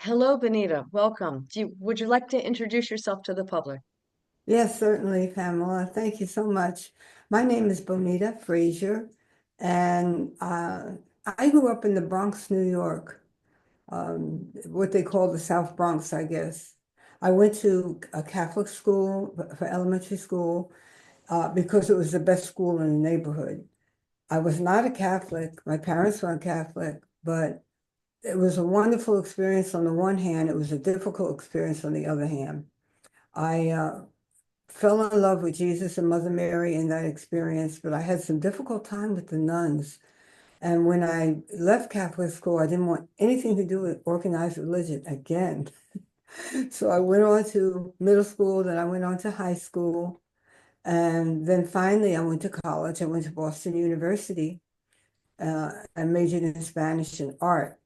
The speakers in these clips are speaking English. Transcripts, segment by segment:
Hello, Bonita. Welcome. Would you like to introduce yourself to the public? Yes, certainly, Pamela. Thank you so much. My name is Bonita Frazier, and I grew up in the Bronx, New York, what they call the South Bronx, I guess. I went to a Catholic school for elementary school because it was the best school in the neighborhood. I was not a Catholic. My parents weren't Catholic, but it was a wonderful experience on the one hand. It was a difficult experience on the other hand. I fell in love with Jesus and Mother Mary in that experience, but I had some difficult time with the nuns. And when I left Catholic school, I didn't want anything to do with organized religion again. So I went on to middle school, then I went on to high school, and then finally I went to college. I went to Boston University and majored in Spanish and art.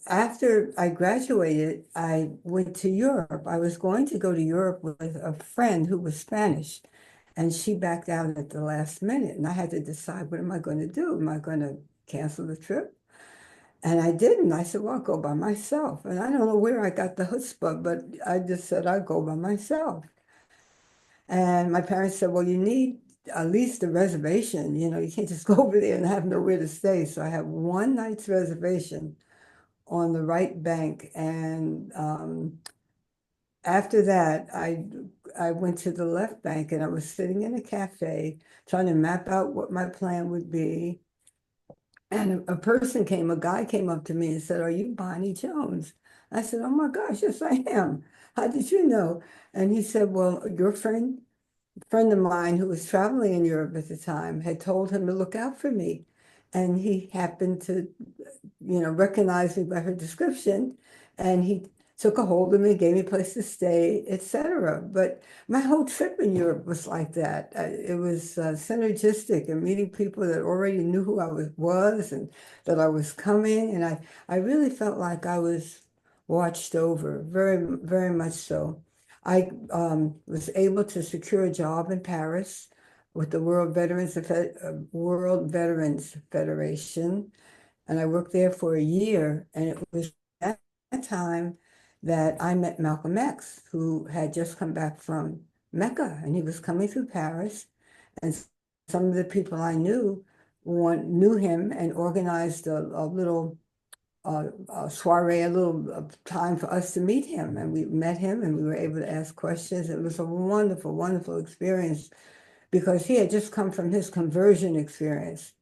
After I graduated, I went to Europe. I was going to go to Europe with a friend who was Spanish, and she backed out at the last minute. And I had to decide, what am I going to do? Am I going to cancel the trip? And I didn't. I said, well, I'll go by myself. And I don't know where I got the chutzpah, but I just said, I'll go by myself. And my parents said, well, you need at least a reservation. You can't just go over there and have nowhere to stay. So I had one night's reservation on the right bank. And after that, I went to the left bank and I was sitting in a cafe trying to map out what my plan would be. And a guy came up to me and said, are you Bonnie Jones? I said, oh my gosh, yes, I am. How did you know? And he said, well, your friend of mine who was traveling in Europe at the time had told him to look out for me. And he happened to, recognize me by her description. And he took a hold of me, gave me a place to stay, etc. But my whole trip in Europe was like that. It was synergistic and meeting people that already knew who I was and that I was coming. And I really felt like I was watched over, very, very much so. I was able to secure a job in Paris with the World Veterans Federation, and I worked there for a year. And it was at that time that I met Malcolm X, who had just come back from Mecca, and he was coming through Paris. And some of the people I knew knew him and organized a little soiree, a little time for us to meet him. And we met him and we were able to ask questions. It was a wonderful, wonderful experience because he had just come from his conversion experience.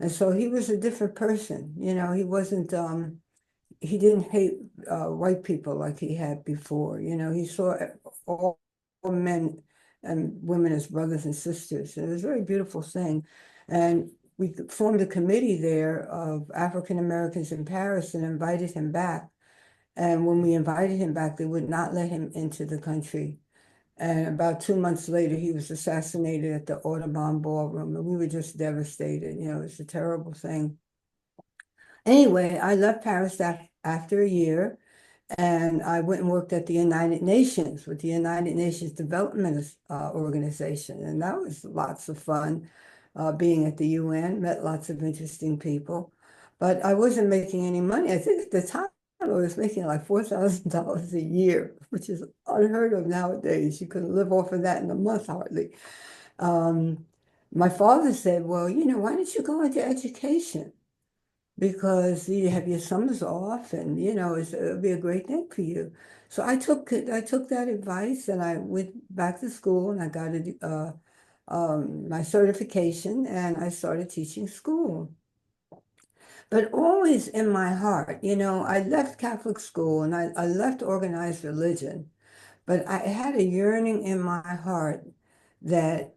And so he was a different person. He wasn't, he didn't hate white people like he had before. He saw all men and women as brothers and sisters. And it was a very beautiful thing. And we formed a committee there of African Americans in Paris and invited him back. And when we invited him back, they would not let him into the country. And about 2 months later, he was assassinated at the Audubon Ballroom. And we were just devastated. It's a terrible thing. Anyway, I left Paris after a year, and I went and worked at the United Nations with the United Nations Development Organization. And that was lots of fun being at the UN, met lots of interesting people. But I wasn't making any money. I think at the time I was making like $4,000 a year, which is unheard of nowadays. You couldn't live off of that in a month hardly. Um, my father said, well, why don't you go into education? Because you have your summers off and it'll be a great thing for you. So I took that advice and I went back to school and I got my certification and I started teaching school. But always in my heart, I left Catholic school and I left organized religion, but I had a yearning in my heart that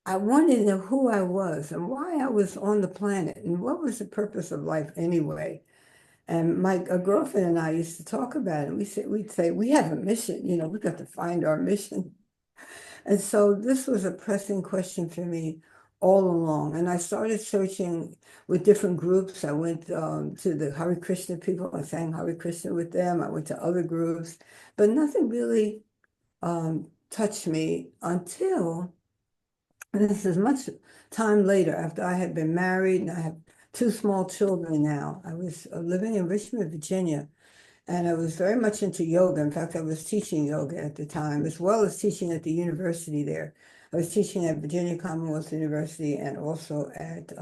I wanted to know who I was and why I was on the planet and what was the purpose of life anyway. And my a girlfriend and I used to talk about it. We'd say, we have a mission, we got to find our mission. And so this was a pressing question for me all along. And I started searching with different groups. I went to the Hare Krishna people. I sang Hare Krishna with them. I went to other groups, but nothing really touched me until, and this is much time later, after I had been married and I had two small children now. I was living in Richmond, Virginia, and I was very much into yoga. In fact, I was teaching yoga at the time, as well as teaching at the university there. I was teaching at Virginia Commonwealth University and also at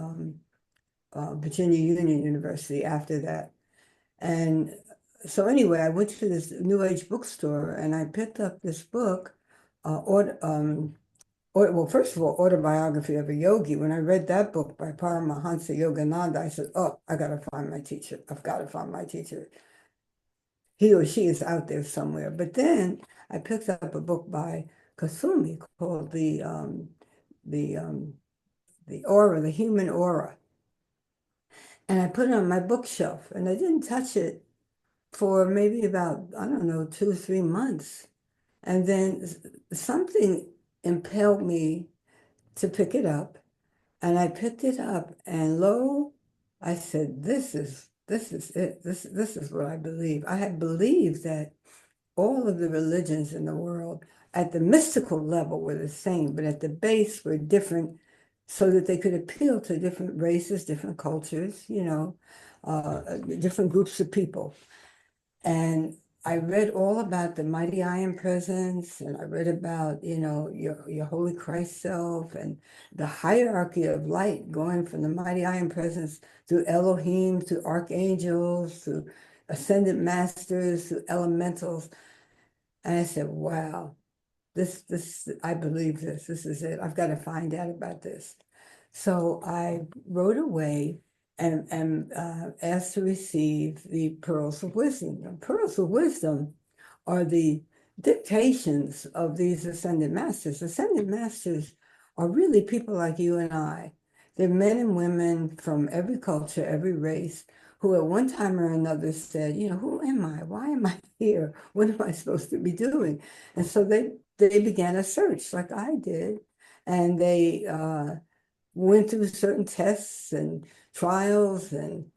Virginia Union University after that. And so anyway, I went to this New Age bookstore and I picked up this book, well, first of all, Autobiography of a Yogi. When I read that book by Paramahansa Yogananda, I said, oh, I got to find my teacher. I've got to find my teacher. He or she is out there somewhere. But then I picked up a book by Kasumi called the Aura, the Human Aura. And I put it on my bookshelf and I didn't touch it for maybe about, I don't know, 2 or 3 months. And then something impelled me to pick it up. And I picked it up and lo, I said, this is it. This is what I believe. I had believed that all of the religions in the world at the mystical level were the same, but at the base were different so that they could appeal to different races, different cultures, different groups of people. And I read all about the mighty I am presence, and I read about, your holy Christ self and the hierarchy of light going from the mighty I am presence through Elohim, to archangels, to ascended masters, to elementals. And I said, wow, I believe this. This is it. I've got to find out about this. So I wrote away and asked to receive the pearls of wisdom. The pearls of wisdom are the dictations of these ascended masters. Ascended masters are really people like you and I. They're men and women from every culture, every race, who at one time or another said, who am I? Why am I here? What am I supposed to be doing? And so they began a search like I did. And they went through certain tests and trials and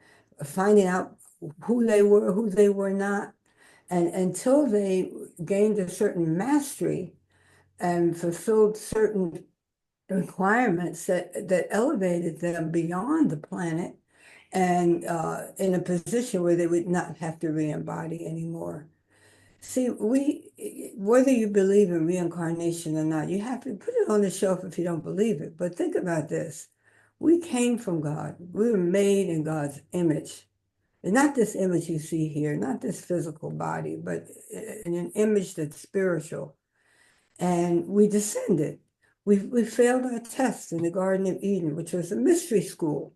finding out who they were not. And until they gained a certain mastery and fulfilled certain requirements that elevated them beyond the planet and in a position where they would not have to re-embody anymore. See, whether you believe in reincarnation or not, you have to put it on the shelf if you don't believe it. But think about this. We came from God. We were made in God's image. And not this image you see here, not this physical body, but in an image that's spiritual. And we descended. We failed our test in the Garden of Eden, which was a mystery school,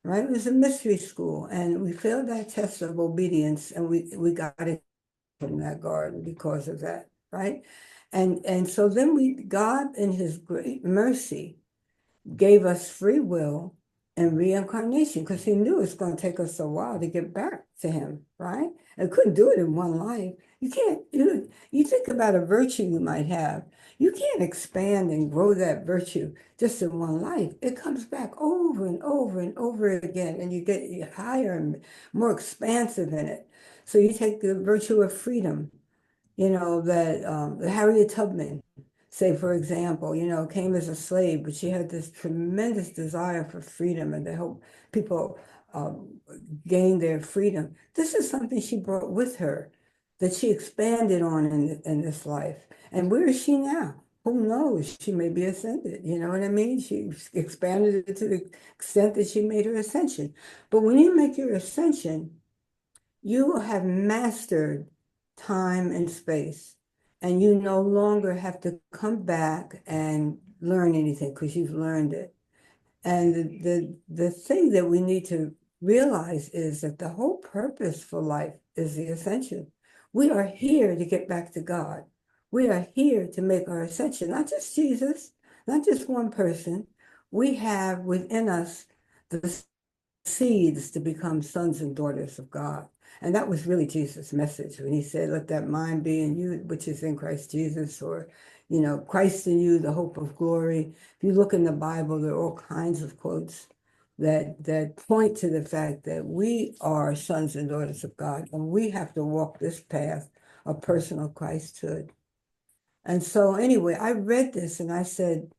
right? It was a mystery school. And we failed our test of obedience, and we got it from that garden because of that, right? And so then God in his great mercy gave us free will and reincarnation because he knew it's going to take us a while to get back to him, right? And couldn't do it in one life. You can't, you think about a virtue you might have. You can't expand and grow that virtue just in one life. It comes back over and over and over again, and you get higher and more expansive in it. So you take the virtue of freedom, that Harriet Tubman, say, for example, came as a slave, but she had this tremendous desire for freedom and to help people gain their freedom. This is something she brought with her that she expanded on in this life. And where is she now? Who knows? She may be ascended. You know what I mean? She expanded it to the extent that she made her ascension. But when you make your ascension, you have mastered time and space, and you no longer have to come back and learn anything because you've learned it. And the thing that we need to realize is that the whole purpose for life is the ascension. We are here to get back to God. We are here to make our ascension, not just Jesus, not just one person. We have within us the seeds to become sons and daughters of God. And that was really Jesus' message when he said, let that mind be in you, which is in Christ Jesus, or, Christ in you, the hope of glory. If you look in the Bible, there are all kinds of quotes that point to the fact that we are sons and daughters of God, and we have to walk this path of personal Christhood. And so anyway, I read this and I said,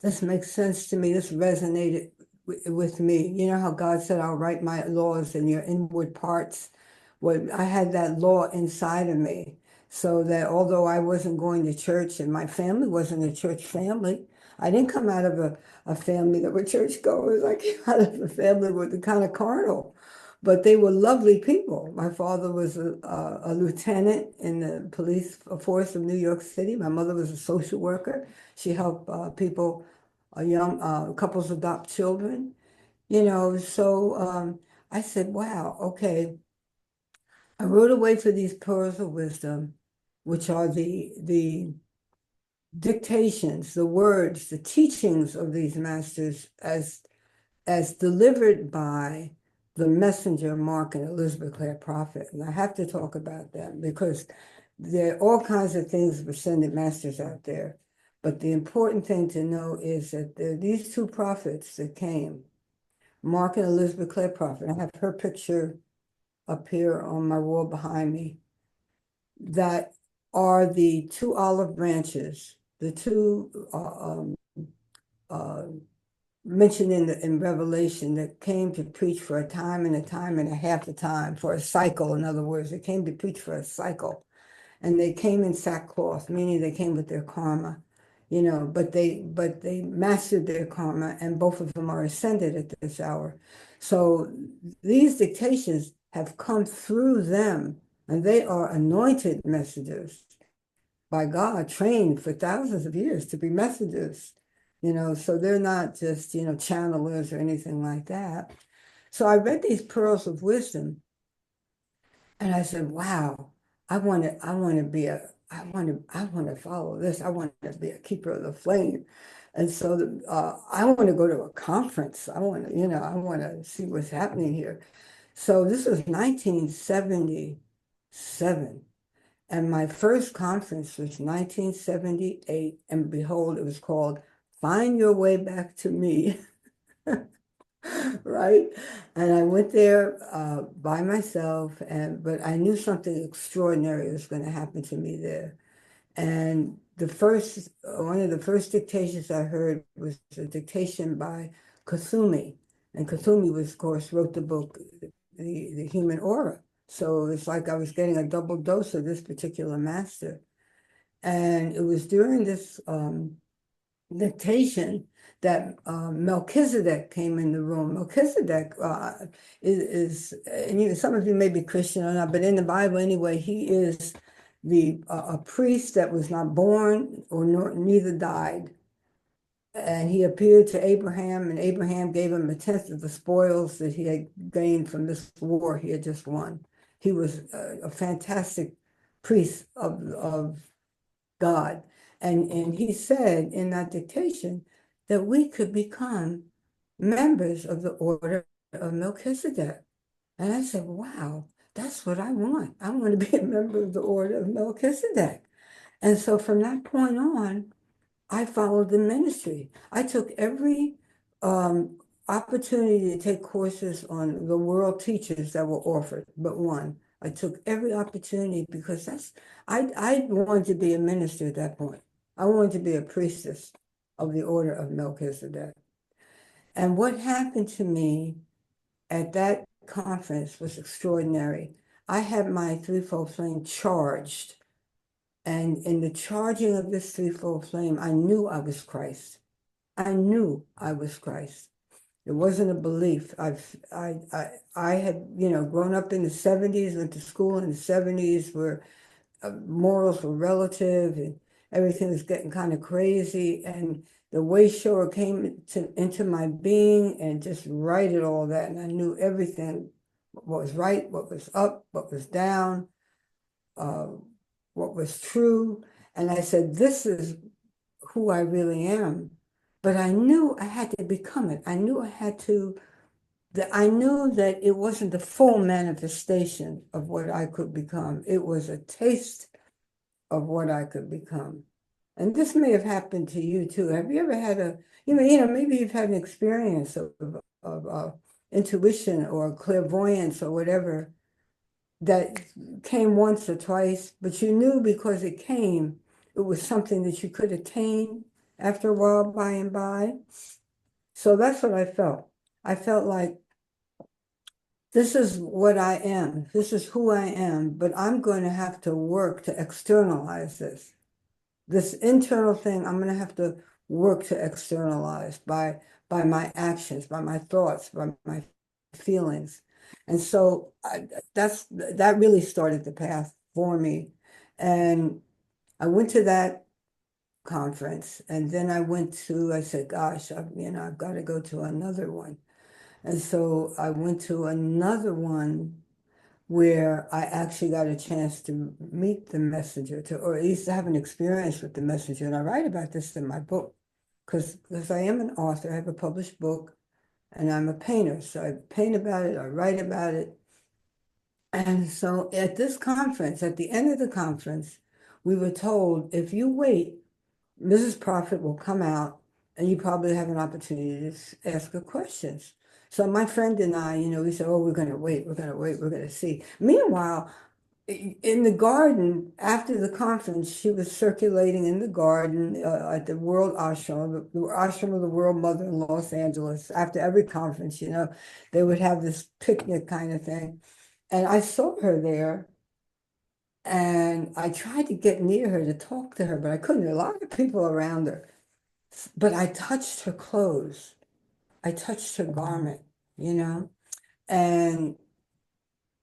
this makes sense to me. This resonated with me. You know how God said, I'll write my laws in your inward parts? Well, I had that law inside of me. So that although I wasn't going to church and my family wasn't a church family, I didn't come out of a family that were churchgoers. I came out of a family with the kind of carnal, but they were lovely people. My father was a lieutenant in the police force of New York City. My mother was a social worker. She helped people, young couples adopt children, So I said, wow, okay. I wrote away for these pearls of wisdom, which are the dictations, the words, the teachings of these masters as delivered by the messenger Mark and Elizabeth Clare Prophet. And I have to talk about them because there are all kinds of things for ascended masters out there. But the important thing to know is that there are these two prophets that came, Mark and Elizabeth Clare Prophet. I have her picture up here on my wall behind me, that are the two olive branches, the two uh, mentioned in Revelation that came to preach for a time and a half a time, for a cycle. In other words, they came to preach for a cycle, and they came in sackcloth, meaning they came with their karma, but they mastered their karma, and both of them are ascended at this hour. So these dictations have come through them, and they are anointed messengers by God, trained for thousands of years to be messengers, so they're not just, channelers or anything like that. So I read these pearls of wisdom and I said, wow, I want to follow this. I want to be a keeper of the flame. And so I want to go to a conference. I want to see what's happening here. So this was 1977. And my first conference was 1978. And behold, it was called Find Your Way Back to Me. Right? And I went there by myself, but I knew something extraordinary was going to happen to me there. And one of the first dictations I heard was a dictation by Kuthumi. And Kuthumi was, of course, wrote the book, The Human Aura. So it's like I was getting a double dose of this particular master. And it was during this dictation that Melchizedek came in the room. Melchizedek and even some of you may be Christian or not, but in the Bible anyway, he is a priest that was not born or neither died. And he appeared to Abraham, and Abraham gave him a tenth of the spoils that he had gained from this war he had just won. He was a fantastic priest of God. And he said in that dictation that we could become members of the order of Melchizedek. And I said, wow, that's what I want. I want to be a member of the order of Melchizedek. And so from that point on, I followed the ministry. I took every opportunity to take courses on the world teachers that were offered, but one. I took every opportunity because I wanted to be a minister at that point. I wanted to be a priestess of the order of Melchizedek. And what happened to me at that conference was extraordinary. I had my threefold flame charged. And in the charging of this threefold flame, I knew I was Christ. I knew I was Christ. It wasn't a belief. I had, grown up in the 70s, went to school in the 70s where morals were relative and everything was getting kind of crazy. And the way shower came into my being and just righted all that. And I knew everything, what was right, what was up, what was down, what was true. And I said, this is who I really am. But I knew I had to become it. I knew I knew that it wasn't the full manifestation of what I could become. It was a taste of what I could become. And this may have happened to you too. Have you ever had maybe you've had an experience of intuition or clairvoyance or whatever that came once or twice, but you knew because it came, it was something that you could attain after a while, by and by. So that's what I felt. I felt like this is what I am. This is who I am, but I'm going to have to work to externalize this. This internal thing, I'm going to have to work to externalize by my actions, by my thoughts, by my feelings. And so that really started the path for me. And I went to that conference, and then I said, gosh, I've got to go to another one. And so I went to another one where I actually got a chance to meet the messenger, or at least have an experience with the messenger. And I write about this in my book because I am an author. I have a published book, and I'm a painter. So I paint about it, I write about it. And so at this conference, at the end of the conference, we were told, if you wait, Mrs. Prophet will come out and you probably have an opportunity to ask her questions. So my friend and I, we said, oh, we're going to wait, we're going to see. Meanwhile, in the garden, after the conference, she was circulating in the garden at the World Ashram, the Ashram of the World Mother in Los Angeles. After every conference, they would have this picnic kind of thing. And I saw her there. And I tried to get near her to talk to her, but I couldn't. There were a lot of people around her. But I touched her clothes. I touched her garment. And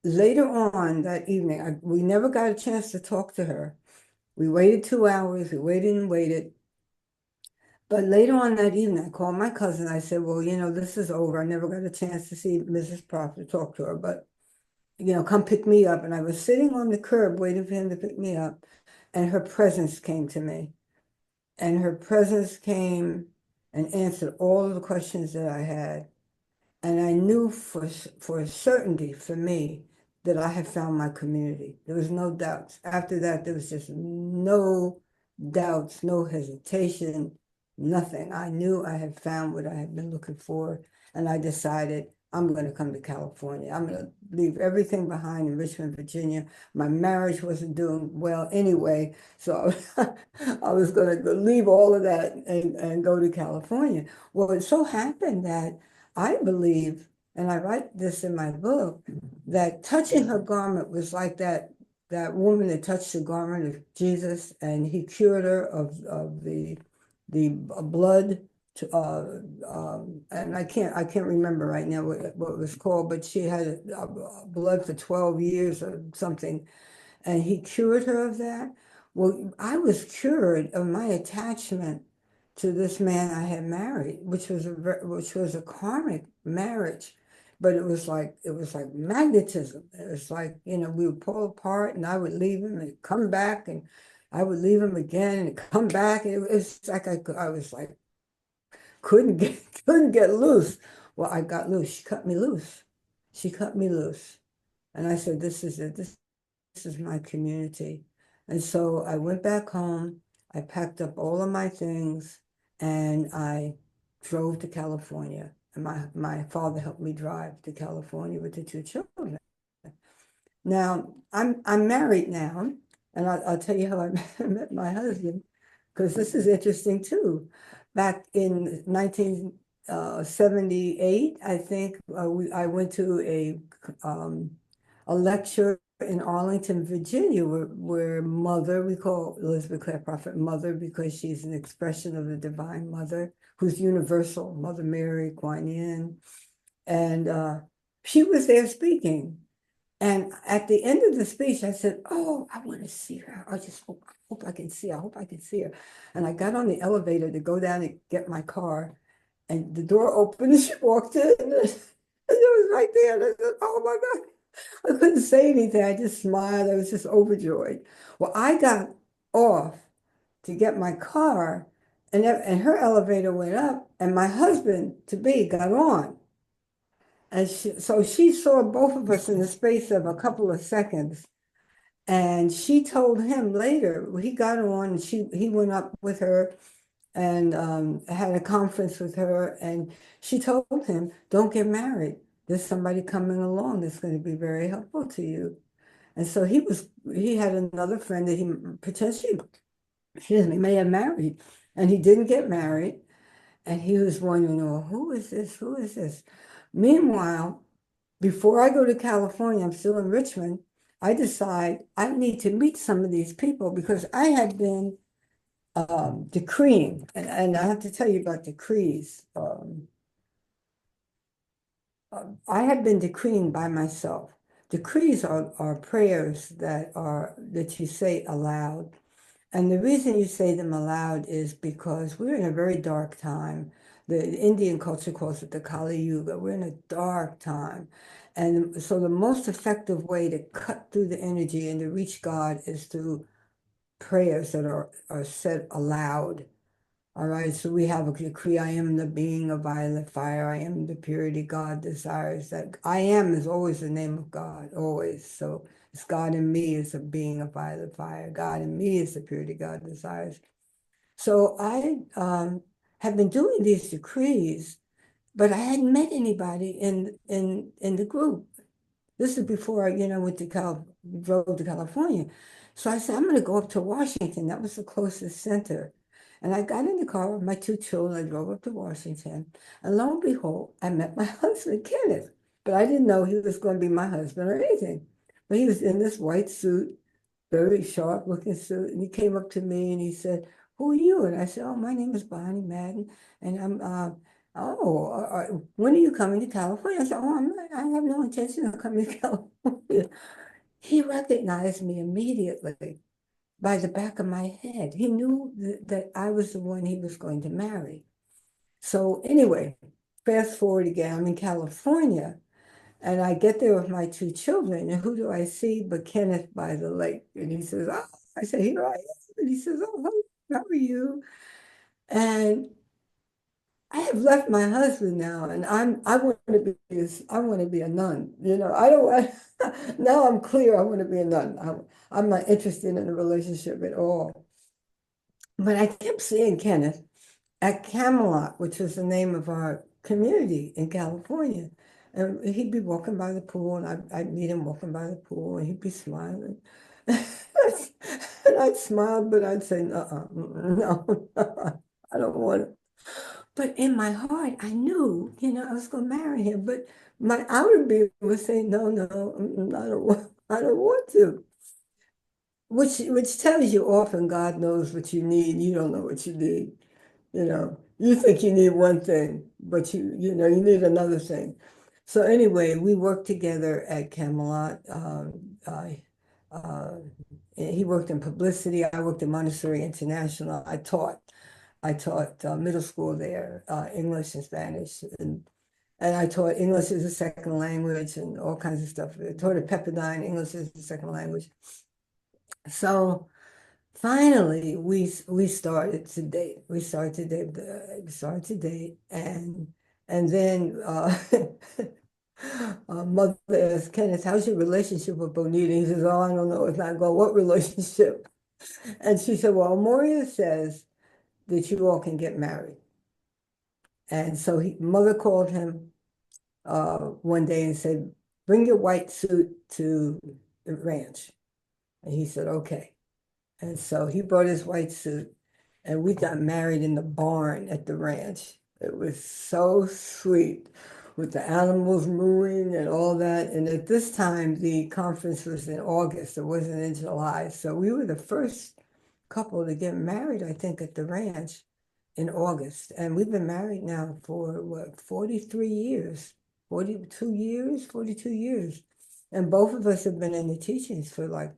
later on that evening, we never got a chance to talk to her. We waited 2 hours. We waited and waited. But later on that evening, I called my cousin. I said, well, this is over. I never got a chance to see Mrs. Prophet, talk to her, but come pick me up. And I was sitting on the curb waiting for him to pick me up. And her presence came to me. And her presence came and answered all of the questions that I had. And I knew for a certainty for me that I had found my community. There was no doubts. After that, there was just no doubts, no hesitation, nothing. I knew I had found what I had been looking for. And I decided I'm going to come to California. I'm going to leave everything behind in Richmond, Virginia. My marriage wasn't doing well anyway. So I was going to leave all of that and go to California. Well, it so happened that I believe, and I write this in my book, that touching her garment was like that woman that touched the garment of Jesus, and he cured her of the blood. And I can't remember right now what it was called, but she had blood for 12 years or something, and he cured her of that. Well, I was cured of my attachment to this man I had married, which was a karmic marriage, but it was like magnetism. It was like, we would pull apart, and I would leave him and come back, and I would leave him again and come back. And it was like I was like couldn't get loose. Well, I got loose. She cut me loose. She cut me loose, and I said, "This is it. This is my community." And so I went back home. I packed up all of my things, and I drove to California. And my father helped me drive to California with the 2 children. Now I'm married now, and I'll tell you how I met my husband, because this is interesting too. Back in 1978, I think I went to a lecture in Arlington, Virginia, where Mother, we call Elizabeth Clare Prophet Mother because she's an expression of the Divine Mother, who's universal, Mother Mary, Kuan Yin. And she was there speaking. And at the end of the speech, I said, oh, I want to see her. I just hope I can see her. I hope I can see her. And I got on the elevator to go down and get my car. And the door opened and she walked in. And it was right there. And I said, oh my God. I couldn't say anything. I just smiled. I was just overjoyed. Well, I got off to get my car, and her elevator went up, and my husband to be got on. And so she saw both of us in the space of a couple of seconds. And she told him later, he got on, and he went up with her and had a conference with her. And she told him, don't get married. There's somebody coming along that's going to be very helpful to you. And so he had another friend that he potentially, may have married, and he didn't get married. And he was wondering, oh, who is this? Who is this? Meanwhile, before I go to California, I'm still in Richmond. I decide I need to meet some of these people because I had been decreeing, and I have to tell you about decrees. I had been decreeing by myself. Decrees are prayers that you say aloud. And the reason you say them aloud is because we're in a very dark time. The Indian culture calls it the Kali Yuga. We're in a dark time. And so the most effective way to cut through the energy and to reach God is through prayers that are said aloud. All right, so we have a decree, I am the being of violet fire, I am the purity God desires. That I am is always the name of God, always. So it's God in me is a being of violet fire. God in me is the purity God desires. So I have been doing these decrees, but I hadn't met anybody in the group. This is before I went to drove to California. So I said, I'm going to go up to Washington. That was the closest center. And I got in the car with my two children. I drove up to Washington. And lo and behold, I met my husband, Kenneth. But I didn't know he was going to be my husband or anything. But he was in this white suit, very sharp looking suit. And he came up to me and he said, who are you? And I said, oh, my name is Bonnie Madden. And when are you coming to California? I said, oh, I have no intention of coming to California. He recognized me immediately by the back of my head. He knew that I was the one he was going to marry. So anyway, fast forward again, I'm in California and I get there with my two children. And who do I see but Kenneth by the lake? And he says, oh, I say, here I am. And he says, oh, how are you? And I have left my husband now, and I want to be a nun. I don't want, now I'm clear. I want to be a nun. I'm not interested in a relationship at all. But I kept seeing Kenneth at Camelot, which was the name of our community in California. And he'd be walking by the pool, and I'd meet him walking by the pool, and he'd be smiling. And I'd smile, but I'd say, no, I don't want it. But in my heart, I knew, I was going to marry him. But my outer being was saying, no, no, I don't want to. Which tells you often God knows what you need. You don't know what you need. You think you need one thing, but you need another thing. So anyway, we worked together at Camelot. Uh, he worked in publicity. I worked in Montessori International. I taught middle school there, English and Spanish, and I taught English as a second language and all kinds of stuff. I taught at Pepperdine, English as a second language. So finally, we started to date. And then mother asked Kenneth, "How's your relationship with Bonita?" He says, "Oh, I don't know. It's not going. What relationship?" And she said, "Well, Moria says that you all can get married." And so mother called him one day and said, "Bring your white suit to the ranch." And he said, "Okay." And so he brought his white suit and we got married in the barn at the ranch. It was so sweet with the animals mooing and all that. And at this time, the conference was in August. It wasn't in July. So we were the first couple to get married, I think, at the ranch in August. And we've been married now for 43 years, 42 years. And both of us have been in the teachings for like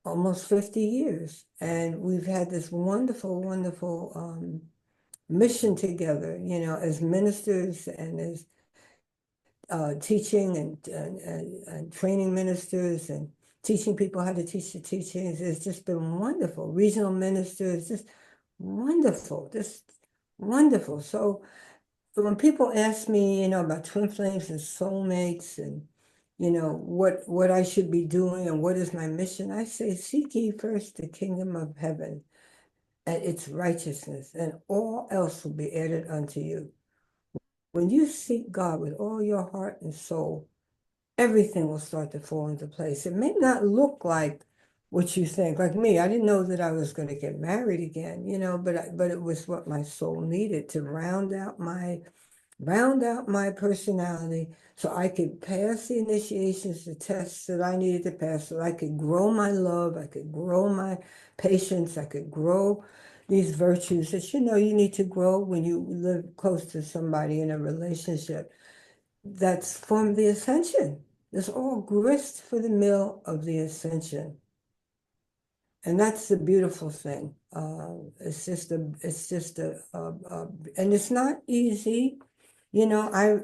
almost 50 years. And we've had this wonderful, wonderful mission together, as ministers and as teaching and training ministers and teaching people how to teach the teachings. It's just been wonderful. Regional ministers, just wonderful, just wonderful. So when people ask me, about twin flames and soulmates and what I should be doing and what is my mission, I say, seek ye first the kingdom of heaven and its righteousness, and all else will be added unto you. When you seek God with all your heart and soul, everything will start to fall into place. It may not look like what you think. Like me, I didn't know that I was going to get married again, but it was what my soul needed to round out my round out my personality so I could pass the initiations, the tests that I needed to pass, so I could grow my love, I could grow my patience, I could grow these virtues that you need to grow when you live close to somebody in a relationship. That's from the ascension. It's all grist for the mill of the ascension. And that's the beautiful thing. And it's not easy. I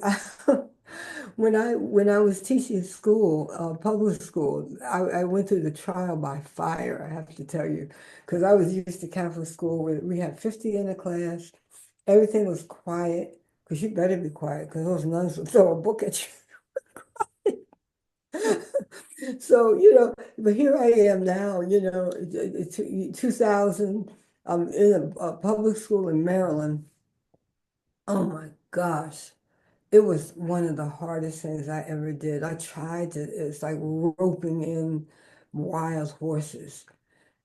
when I was teaching school, public school, I went through the trial by fire, I have to tell you, because I was used to Catholic school where we had 50 in a class, everything was quiet, because you better be quiet, because those nuns would throw a book at you. So, but here I am now, 2000, I'm in a public school in Maryland. Oh my gosh. It was one of the hardest things I ever did. It's like roping in wild horses.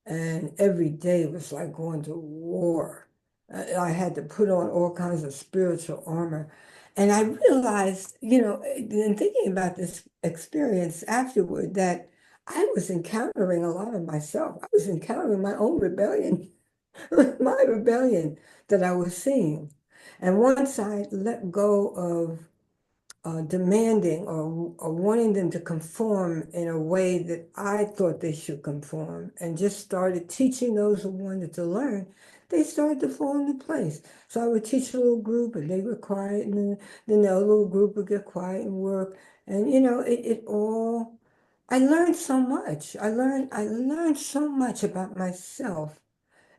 And every day was like going to war. I had to put on all kinds of spiritual armor. And I realized, in thinking about this experience afterward, that I was encountering a lot of myself. I was encountering my own rebellion, my rebellion that I was seeing. And once I let go of demanding or wanting them to conform in a way that I thought they should conform, and just started teaching those who wanted to learn, they started to fall into place. So I would teach a little group and they were quiet, and then the little group would get quiet and work. And it all, I learned so much. I learned so much about myself,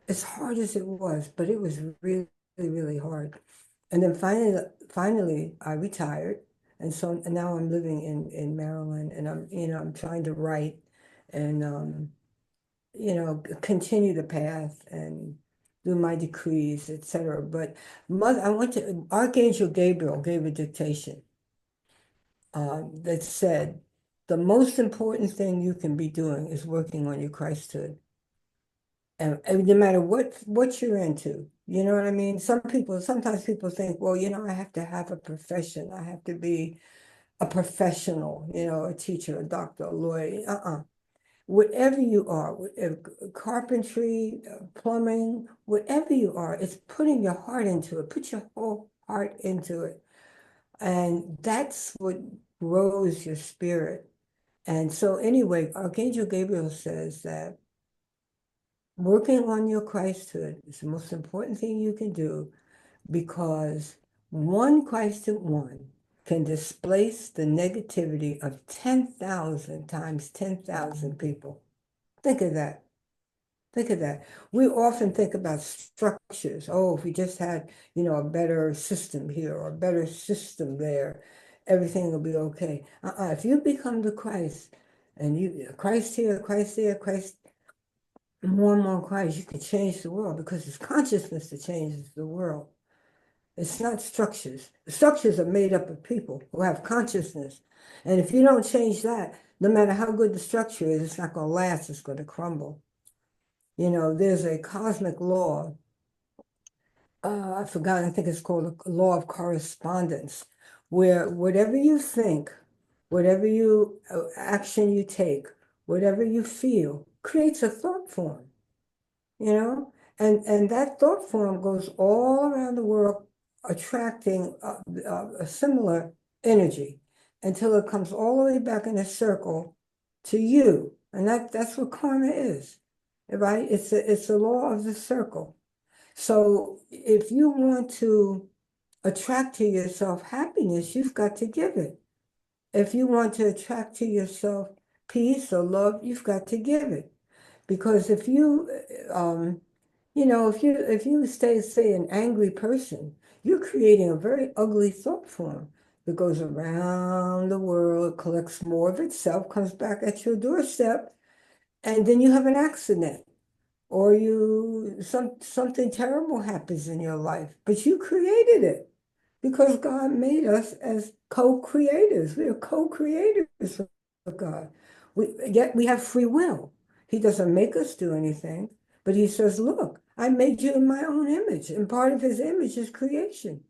as hard as it was, but it was really, really hard. And then finally, I retired, and now I'm living in Maryland, and I'm trying to write, and continue the path and do my decrees, etc. But I went to Archangel Gabriel gave a dictation that said the most important thing you can be doing is working on your Christhood. And no matter what you're into, you know what I mean? Sometimes people think, well, I have to have a profession. I have to be a professional, a teacher, a doctor, a lawyer. Whatever you are, carpentry, plumbing, whatever you are, it's putting your heart into it. Put your whole heart into it. And that's what grows your spirit. And so anyway, Archangel Gabriel says that working on your Christhood is the most important thing you can do, because one Christed one can displace the negativity of 10,000 times 10,000 people. Think of that. Think of that. We often think about structures. Oh, if we just had, a better system here or a better system there, everything will be okay. If you become the Christ, and Christ here, Christ there, Christ, more and more Christ, you can change the world, because it's consciousness that changes the world. It's not structures. The structures are made up of people who have consciousness. And if you don't change that, no matter how good the structure is, it's not going to last, it's going to crumble. There's a cosmic law. I forgot, I think it's called the law of correspondence, where whatever you think, whatever action you take, whatever you feel, creates a thought form. you know, and that thought form goes all around the world, attracting a similar energy until it comes all the way back in a circle to you. And that's what karma is, right? It's the law of the circle. So if you want to attract to yourself happiness, you've got to give it. If you want to attract to yourself peace or love, you've got to give it. Because if you, if you say an angry person, you're creating a very ugly thought form that goes around the world, collects more of itself, comes back at your doorstep, and then you have an accident, or something terrible happens in your life, but you created it, because God made us as co-creators. We are co-creators with God. Yet we have free will. He doesn't make us do anything, but he says, look, I made you in my own image, and part of his image is creation.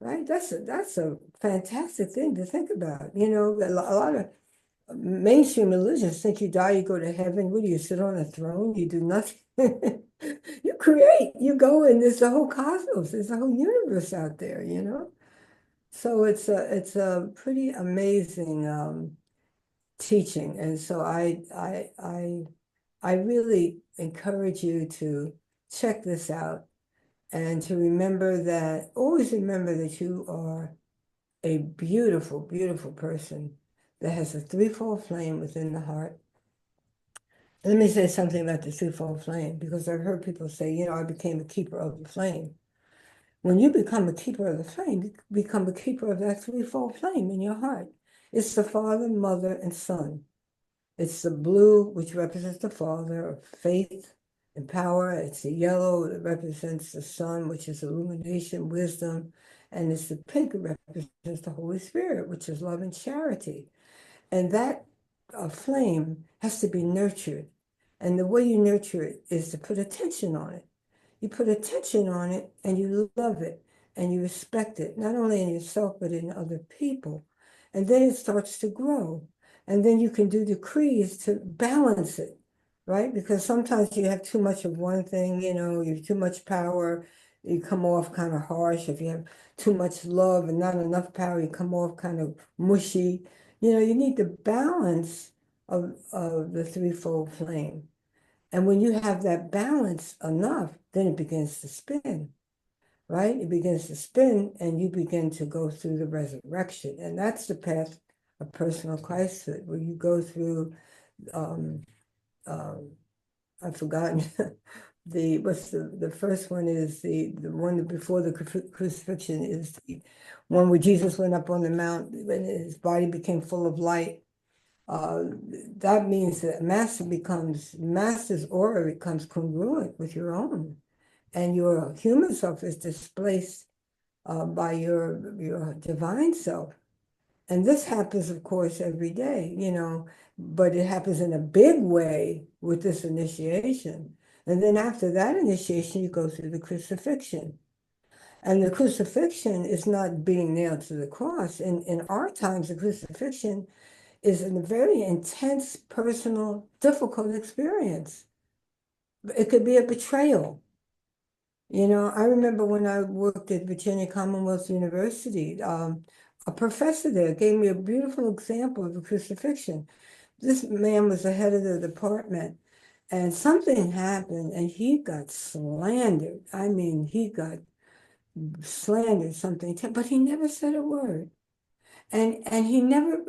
right? That's a fantastic thing to think about. You know, a lot of mainstream religions think you die, you go to heaven. What do you sit on a throne? You do nothing. You create, you go, and there's the whole cosmos, there's a whole universe out there, you know? So it's a pretty amazing teaching. And so I really encourage you to check this out and to remember that, always remember that you are a beautiful, beautiful person that has a threefold flame within the heart. Let me say something about the threefold flame, because I've heard people say, you know, I became a keeper of the flame. When you become a keeper of the flame, you become a keeper of that threefold flame in your heart. It's the Father, Mother, and Son. It's the blue, which represents the Father of faith and power. It's the yellow that represents the Son, which is illumination, wisdom. And it's the pink that represents the Holy Spirit, which is love and charity. And that flame has to be nurtured. And the way you nurture it is to put attention on it. You put attention on it and you love it and you respect it, not only in yourself, but in other people. And then it starts to grow. And then you can do decrees to balance it, right? Because sometimes you have too much of one thing, you know, you have too much power, you come off kind of harsh. If you have too much love and not enough power, you come off kind of mushy. You know, you need the balance of the threefold flame. And when you have that balance enough, then it begins to spin, right? It begins to spin and you begin to go through the resurrection. And that's the path of personal Christhood, where you go through, um, um, I've forgotten the first one is the one before the crucifixion is the one where Jesus went up on the mount and his body became full of light. uh, that means that master's aura becomes congruent with your own, and your human self is displaced by your divine self. And this happens, of course, every day, you know, but it happens in a big way with this initiation. And then after that initiation, you go through the crucifixion. And the crucifixion is not being nailed to the cross. In our times, the crucifixion is a very intense, personal, difficult experience. It could be a betrayal. You know, I remember when I worked at Virginia Commonwealth University, a professor there gave me a beautiful example of a crucifixion. This man was the head of the department, and something happened, and he got slandered. I mean, he got slandered something, but he never said a word. And he never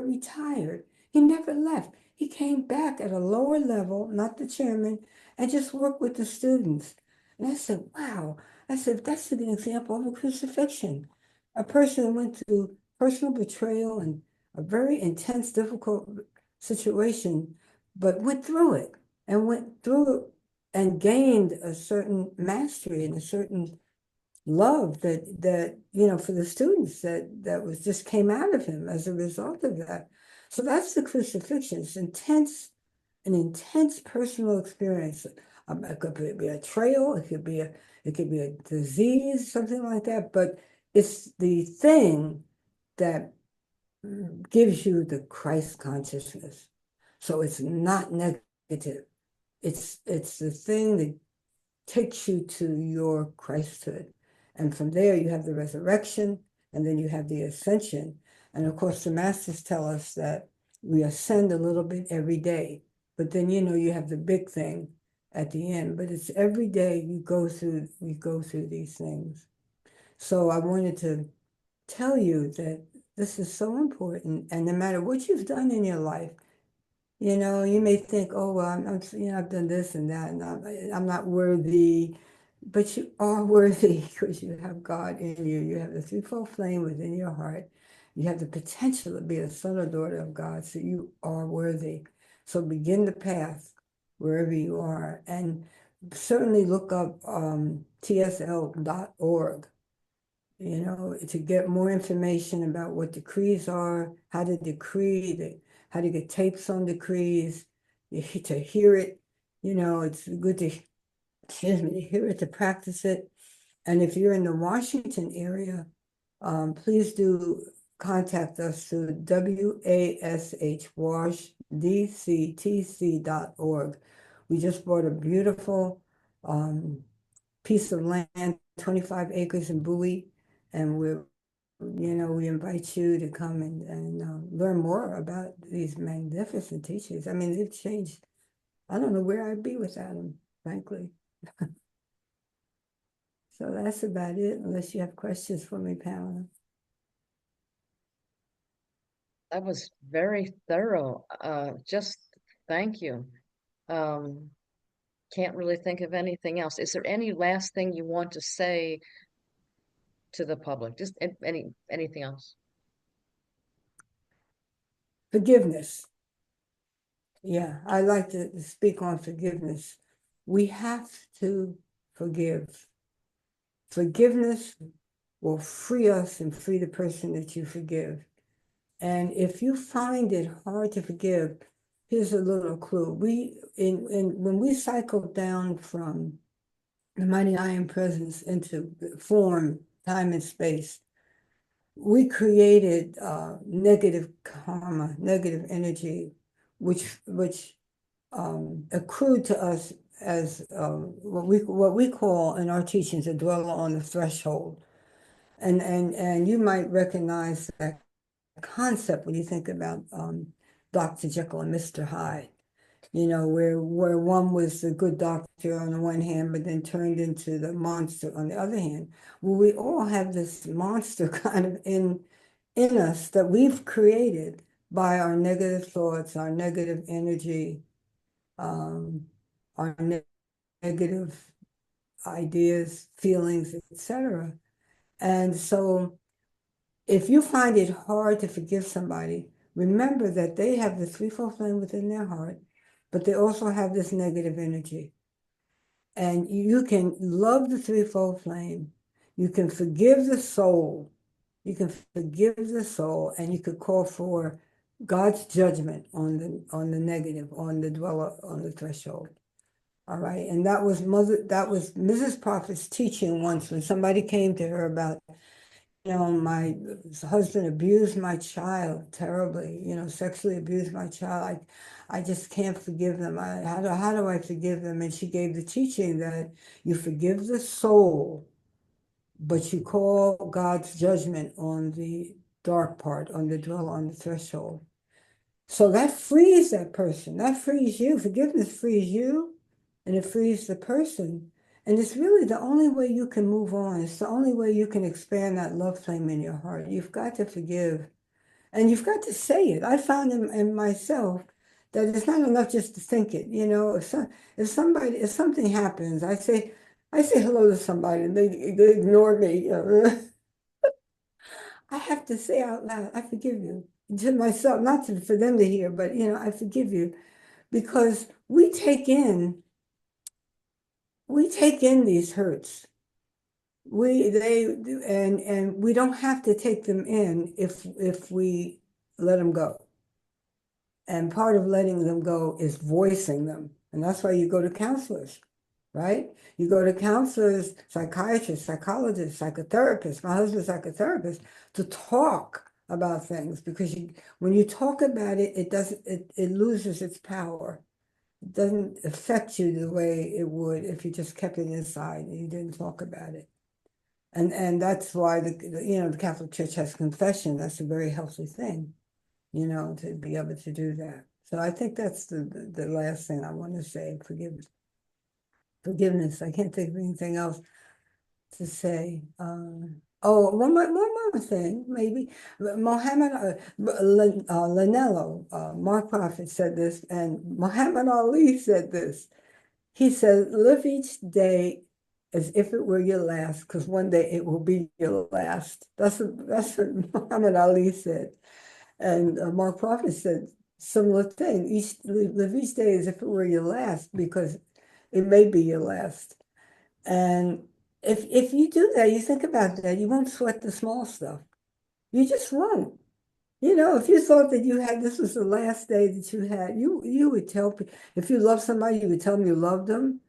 retired. He never left. He came back at a lower level, not the chairman, and just worked with the students. And I said, wow. I said, that's an example of a crucifixion. A person went through personal betrayal and a very intense, difficult situation, but went through it and gained a certain mastery and a certain love that you know, for the students, that was just came out of him as a result of that. So that's the crucifixion. It's an intense personal experience. It could be a trail, it could be a disease, something like that, but it's the thing that gives you the Christ consciousness. So it's not negative. It's the thing that takes you to your Christhood. And from there, you have the resurrection, and then you have the ascension. And of course, the masters tell us that we ascend a little bit every day. But then, you know, you have the big thing at the end. But it's every day we go through these things. So I wanted to tell you that this is so important. And no matter what you've done in your life, you know, you may think, oh, well, you know, I've done this and that, and I'm not worthy, but you are worthy because you have God in you. You have the threefold flame within your heart. You have the potential to be a son or daughter of God, so you are worthy. So begin the path wherever you are, and certainly look up tsl.org, you know, to get more information about what decrees are, how to decree, how to get tapes on decrees, to hear it. You know, it's good to, excuse me, to hear it, to practice it. And if you're in the Washington area, please do contact us through washdctc.org. We just bought a beautiful piece of land, 25 acres in Bowie, and we invite you to come and learn more about these magnificent teachers. I mean, they've changed. I don't know where I'd be without them, frankly. So that's about it, unless you have questions for me, Pamela. That was very thorough. Just thank you. Um, can't really think of anything else. Is there any last thing you want to say to the public? Just anything else? Forgiveness. Yeah, I like to speak on forgiveness. We have to forgive. Forgiveness will free us and free the person that you forgive. And if you find it hard to forgive, here's a little clue. When we cycled down from the mighty iron presence into form, time, and space, we created negative karma, negative energy, which accrued to us as what we call in our teachings a dweller on the threshold. And you might recognize that concept when you think about Dr. Jekyll and Mr. Hyde, where one was the good doctor on the one hand, but then turned into the monster on the other hand. Well, we all have this monster kind of in us that we've created by our negative thoughts, our negative energy, our negative ideas, feelings, etc. And so if you find it hard to forgive somebody, remember that they have the threefold flame within their heart, but they also have this negative energy. And you can love the threefold flame. You can forgive the soul. You can forgive the soul, and you could call for God's judgment on the negative, on the dweller, on the threshold. All right. And that was Mrs. Prophet's teaching once when somebody came to her about, my husband abused my child terribly, sexually abused my child. I just can't forgive them. How do I forgive them? And she gave the teaching that you forgive the soul, but you call God's judgment on the dark part, on the dwell, on the threshold. So that frees that person. That frees you. Forgiveness frees you, and it frees the person. And it's really the only way you can move on. It's the only way you can expand that love flame in your heart. You've got to forgive. And you've got to say it. I found in myself that it's not enough just to think it. If something happens, I say hello to somebody and they ignore me. I have to say out loud, I forgive you to myself, not for them to hear, but I forgive you, because we take in these hurts. And we don't have to take them in if we let them go. And part of letting them go is voicing them. And that's why you go to counselors, right? You go to counselors, psychiatrists, psychologists, psychotherapists. My husband's a psychotherapist, to talk about things, because when you talk about it, it loses its power. It doesn't affect you the way it would if you just kept it inside and you didn't talk about it. And that's why the Catholic Church has confession. That's a very healthy thing, to be able to do that. So I think that's the last thing I want to say. Forgiveness. I can't think of anything else to say. One more thing, maybe. Mohammed Lanello, Mark Prophet said this, and Muhammad Ali said this. He said, live each day as if it were your last, because one day it will be your last. That's what Muhammad Ali said. And Mark Prophet said similar thing. Live each day as if it were your last, because it may be your last. And if you do that, you think about that, you won't sweat the small stuff. You just won't. If you thought that this was the last day that you had, you would tell people. If you love somebody, you would tell them you loved them.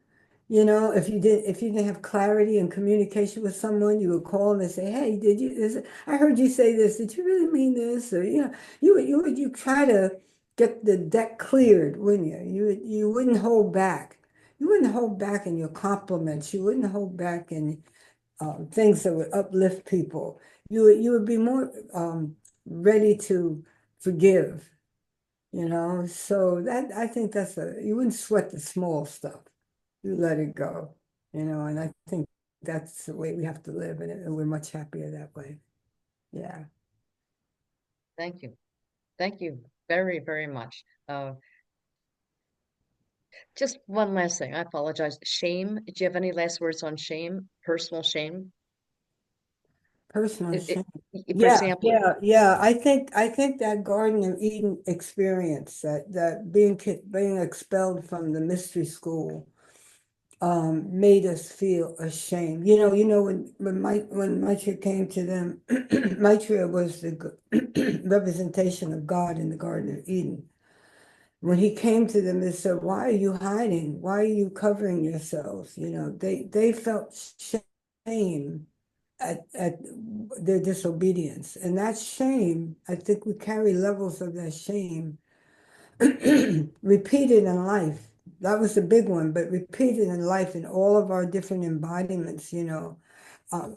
You know, if you didn't have clarity and communication with someone, you would call them and say, "Hey, did you? I heard you say this. Did you really mean this?" Or you try to get the deck cleared, wouldn't you? You wouldn't hold back. You wouldn't hold back in your compliments. You wouldn't hold back in things that would uplift people. You would be more ready to forgive. You know, so that I think you wouldn't sweat the small stuff. You let it go, you know, and I think that's the way we have to live, and we're much happier that way. Yeah. Thank you. Thank you very, very much. Just one last thing. I apologize. Shame. Do you have any last words on shame? Personal shame? Personal shame. For Yeah, example, yeah. I think that Garden of Eden experience, that being expelled from the mystery school, made us feel ashamed. When Maitreya came to them, Maitreya was the representation of God in the Garden of Eden. When he came to them, they said, "Why are you hiding? Why are you covering yourselves?" You know, they felt shame at their disobedience. And that shame, I think we carry levels of that shame repeated in life. That was the big one, but repeated in life in all of our different embodiments, you know. Uh,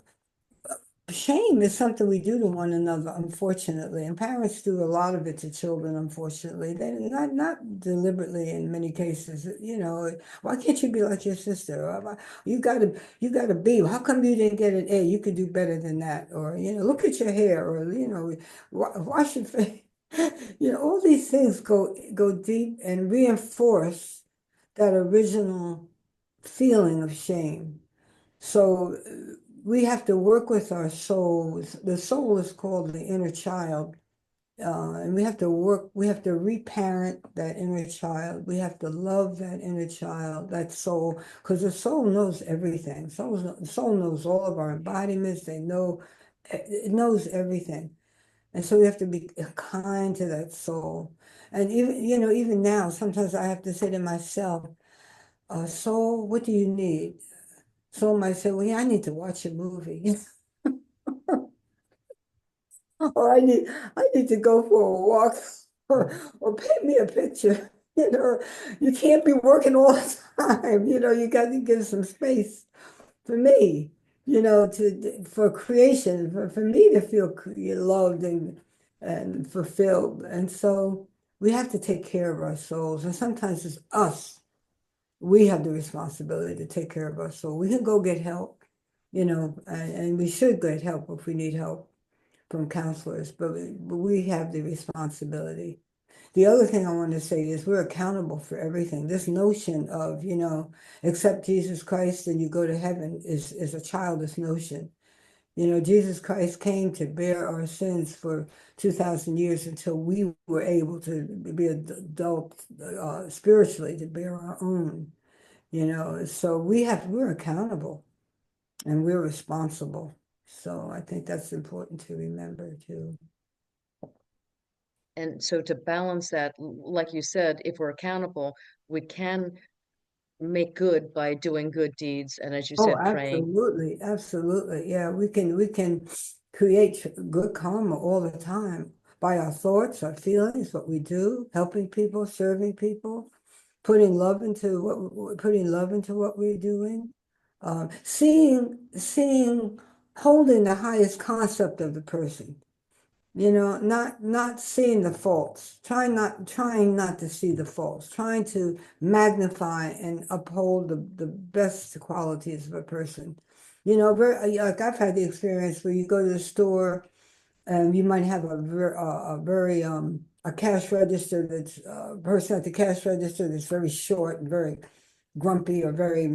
Shame is something we do to one another, unfortunately, and parents do a lot of it to children, unfortunately. They not deliberately in many cases. You know, why can't you be like your sister? Or, you gotta be. How come you didn't get an A? You could do better than that. Or look at your hair. Or wash your face. All these things go deep and reinforce that original feeling of shame. So we have to work with our souls. The soul is called the inner child. And we have to reparent that inner child. We have to love that inner child, that soul, because the soul knows everything. The soul knows all of our embodiments. It knows everything. And so we have to be kind to that soul. And even now, sometimes I have to say to myself, soul, what do you need? Soul might say, well, yeah, I need to watch a movie. Or I need to go for a walk or paint me a picture. You can't be working all the time. You got to give some space for me, for creation, for me to feel loved and fulfilled. And so we have to take care of our souls. And sometimes it's us. We have the responsibility to take care of our soul. We can go get help, and we should get help if we need help from counselors, but we have the responsibility. The other thing I want to say is we're accountable for everything. This notion of, accept Jesus Christ and you go to heaven is a childish notion. Jesus Christ came to bear our sins for 2,000 years until we were able to be adults spiritually to bear our own. So we're accountable and we're responsible. So I think that's important to remember too. and so to balance that, like you said, if we're accountable, we can make good by doing good deeds. And as you Oh, said, praying. absolutely, absolutely. Yeah, we can create good karma all the time by our thoughts, our feelings, what we do, helping people, serving people, putting love into what we're doing, seeing, holding the highest concept of the person. Not seeing the faults, trying not to see the faults, trying to magnify and uphold the best qualities of a person. Like I've had the experience where you go to the store and you might have a cash register that's person at the cash register that's very short and very grumpy or very,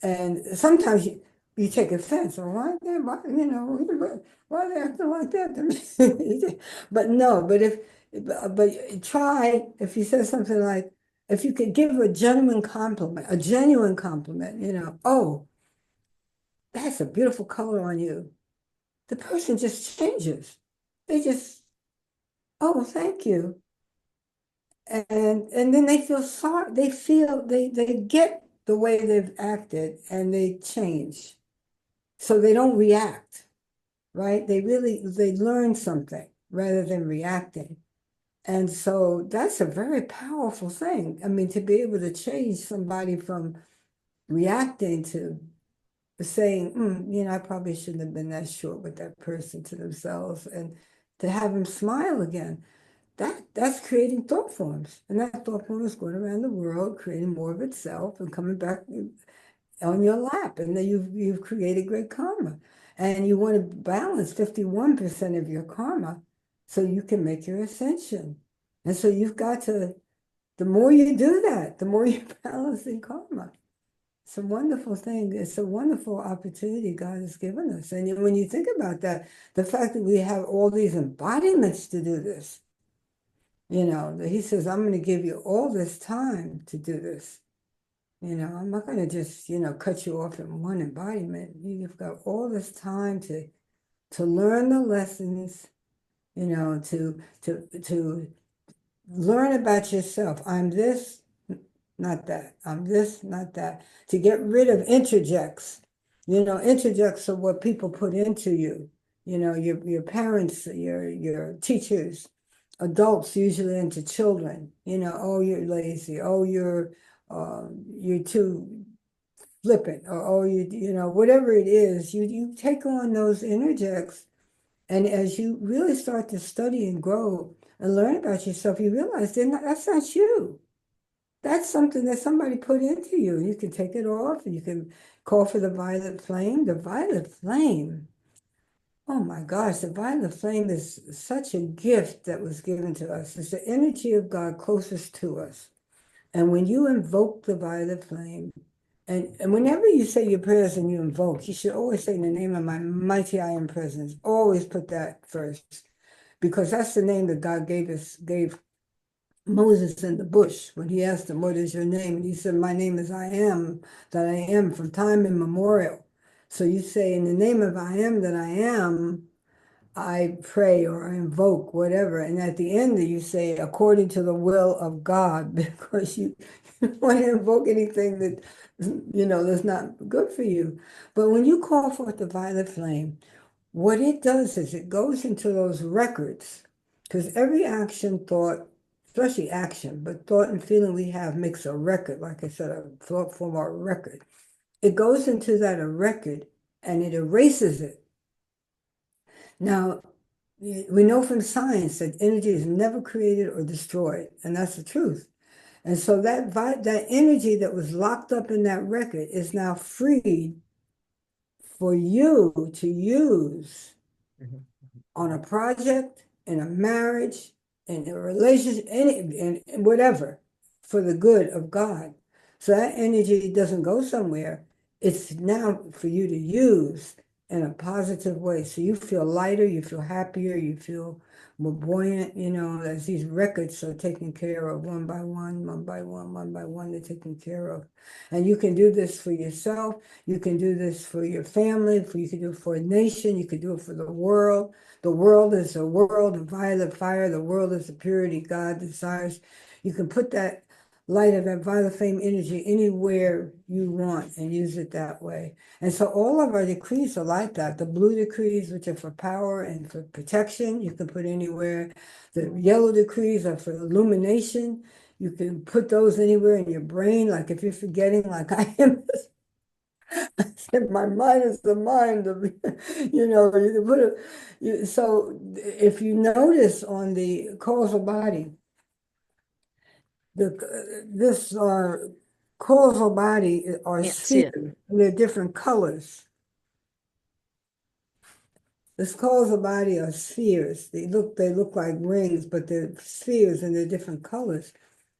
and sometimes you take offense. Or why they acting like that? But no, but try if you say something like, if you could give a genuine compliment, oh, that's a beautiful color on you. The person just changes. They just, oh, thank you. And then they feel sorry. They get the way they've acted and they change. So they don't react, right? They learn something rather than reacting. And so that's a very powerful thing. I mean, to be able to change somebody from reacting to saying, I probably shouldn't have been that short with that person, to themselves, and to have them smile again. That's creating thought forms. And that thought form is going around the world, creating more of itself and coming back on your lap. And then you've created great karma. And you want to balance 51% of your karma so you can make your ascension. And so you've got to, the more you do that, the more you're balancing karma. It's a wonderful thing. It's a wonderful opportunity God has given us. And when you think about that, the fact that we have all these embodiments to do this, he says, I'm going to give you all this time to do this. I'm not going to just, cut you off in one embodiment. You've got all this time to learn the lessons, to learn about yourself. I'm this, not that. I'm this, not that. To get rid of interjects. Interjects are what people put into you. Your parents, your teachers, adults usually into children. Oh, you're lazy. Oh, you're too flippant. Or oh, whatever it is, you take on those interjects, and as you really start to study and grow and learn about yourself, you realize that's not you. That's something that somebody put into you. You can take it off, and you can call for the violet flame. The violet flame, oh my gosh, the violet flame is such a gift that was given to us. It's the energy of God closest to us. And when you invoke the violet flame, and whenever you say your prayers and you invoke, you should always say, in the name of my mighty I am presence. Always put that first, because that's the name that God gave Moses in the bush when he asked him, what is your name? And he said, my name is I am that I am from time immemorial. So you say, in the name of I am that I am, I pray or I invoke whatever. And at the end, you say, according to the will of God, because you don't want to invoke anything that, that's not good for you. But when you call forth the violet flame, what it does is it goes into those records, because every action, thought, especially action, but thought and feeling we have makes a record. Like I said, a thought form or a record. It goes into that a record and it erases it. Now, we know from science that energy is never created or destroyed, and that's the truth. And so that energy that was locked up in that record is now freed for you to use Mhm. on a project, in a marriage, in a relationship, in whatever, for the good of God. So that energy doesn't go somewhere. It's now for you to use in a positive way. So you feel lighter, you feel happier, you feel more buoyant, as these records are taken care of one by one, one by one, one by one, they're taken care of. And you can do this for yourself. You can do this for your family. You can do it for a nation. You can do it for the world. The world is a world of violet fire. The world is the purity God desires. You can put that light of that violet flame energy anywhere you want and use it that way. And so all of our decrees are like that. The blue decrees, which are for power and for protection, you can put anywhere. The yellow decrees are for illumination. You can put those anywhere in your brain. Like if you're forgetting, like I am, my mind is the mind of, you can put it. So if you notice on the causal body, this causal body are Can't see it. spheres, and they're different colors. This causal body are spheres. They look like rings, but they're spheres and they're different colors.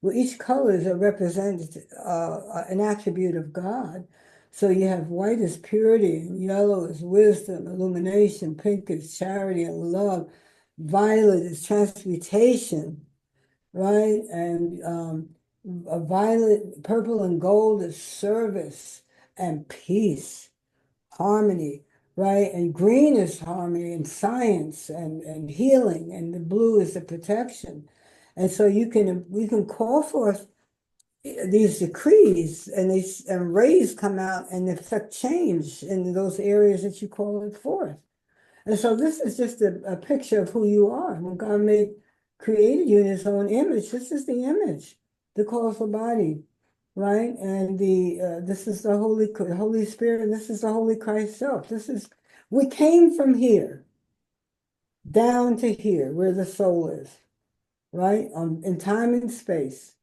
Well, each color is a representative, an attribute of God. So you have white is purity, and yellow is wisdom, illumination, pink is charity and love, violet is transmutation, right? And a violet, purple, and gold is service and peace, harmony, right? And green is harmony and science and healing, and the blue is the protection. And so we can call forth these decrees and rays come out and affect change in those areas that you call it forth. And so this is just a picture of who you are. When God created you in his own image, this is the image, the causal body, right? And this is the Holy Spirit, and this is the Holy Christ self. We came from here down to here, where the soul is, right? In time and space.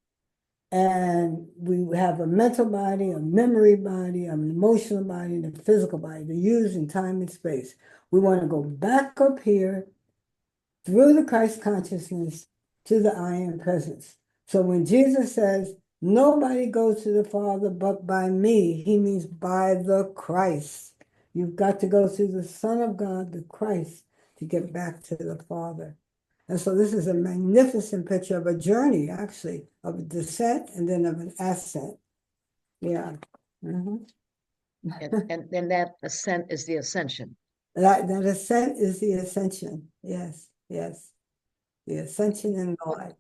And we have a mental body, a memory body, an emotional body, and a physical body to use in time and space. We want to go back up here through the Christ consciousness to the I am presence. So when Jesus says, nobody goes to the Father but by me, he means by the Christ. You've got to go through the Son of God, the Christ, to get back to the Father. And so this is a magnificent picture of a journey, actually, of a descent and then of an ascent. Yeah. Mhm. And that ascent is the ascension. That ascent is the ascension. Yes, yes. The ascension in Well, God.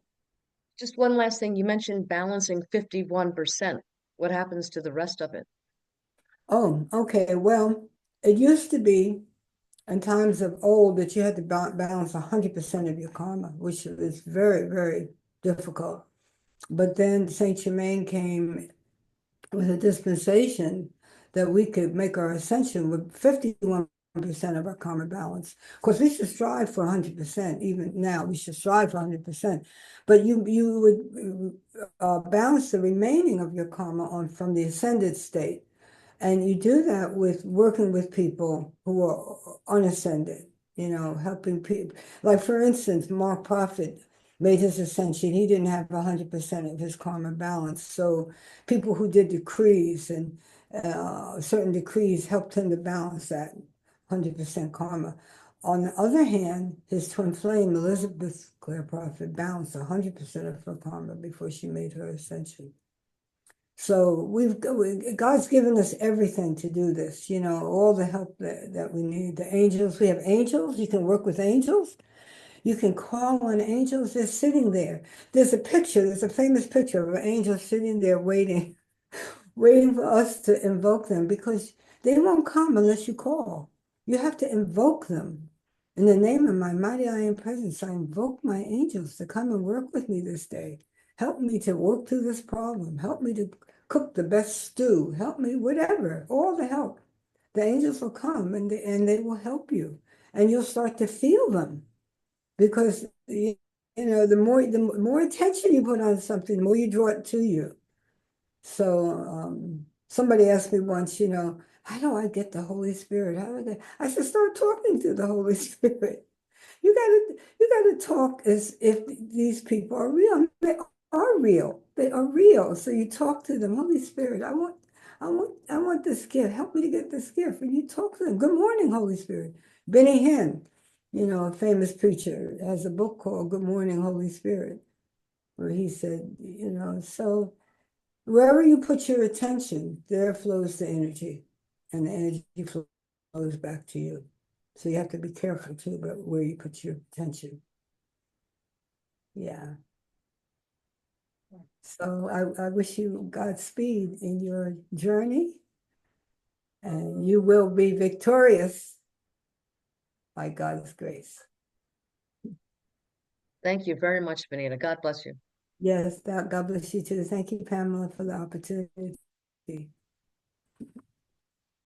just one last thing. You mentioned balancing 51%. What happens to the rest of it? Oh, okay. Well, it used to be in times of old that you had to balance 100% of your karma, which is very, very difficult. But then Saint Germain came with a dispensation that we could make our ascension with 51% of our karma balance. Of course, we should strive for 100%. Even now, we should strive for 100%. But you would balance the remaining of your karma on from the ascended state. And you do that with working with people who are unascended, helping people. Like, for instance, Mark Prophet made his ascension. He didn't have 100% of his karma balance. So people who did decrees and certain decrees helped him to balance that 100% karma. On the other hand, his twin flame, Elizabeth Clare Prophet, balanced 100% of her karma before she made her ascension. So God's given us everything to do this, all the help that we need. The angels, we have angels. You can work with angels. You can call on angels. They're sitting there. There's a famous picture of an angel sitting there waiting for us to invoke them because they won't come unless you call. You have to invoke them. In the name of my mighty I am presence, I invoke my angels to come and work with me this day. Help me to work through this problem. Help me to cook the best stew. Help me, whatever, all the help. The angels will come and they will help you. And you'll start to feel them because the more attention you put on something, the more you draw it to you. So somebody asked me once, how do I get the Holy Spirit? How do I get? I said, start talking to the Holy Spirit. You gotta talk as if these people are real. They are real. They are real. So you talk to them. Holy Spirit, I want this gift. Help me to get this gift. And you talk to them. Good morning, Holy Spirit. Benny Hinn, a famous preacher, has a book called Good Morning, Holy Spirit, where he said, so wherever you put your attention, there flows the energy, and the energy flows back to you. So you have to be careful too about where you put your attention. Yeah. So I wish you Godspeed in your journey, and you will be victorious by God's grace. Thank you very much, Bonita. God bless you. Yes, God bless you too. Thank you, Pamela, for the opportunity.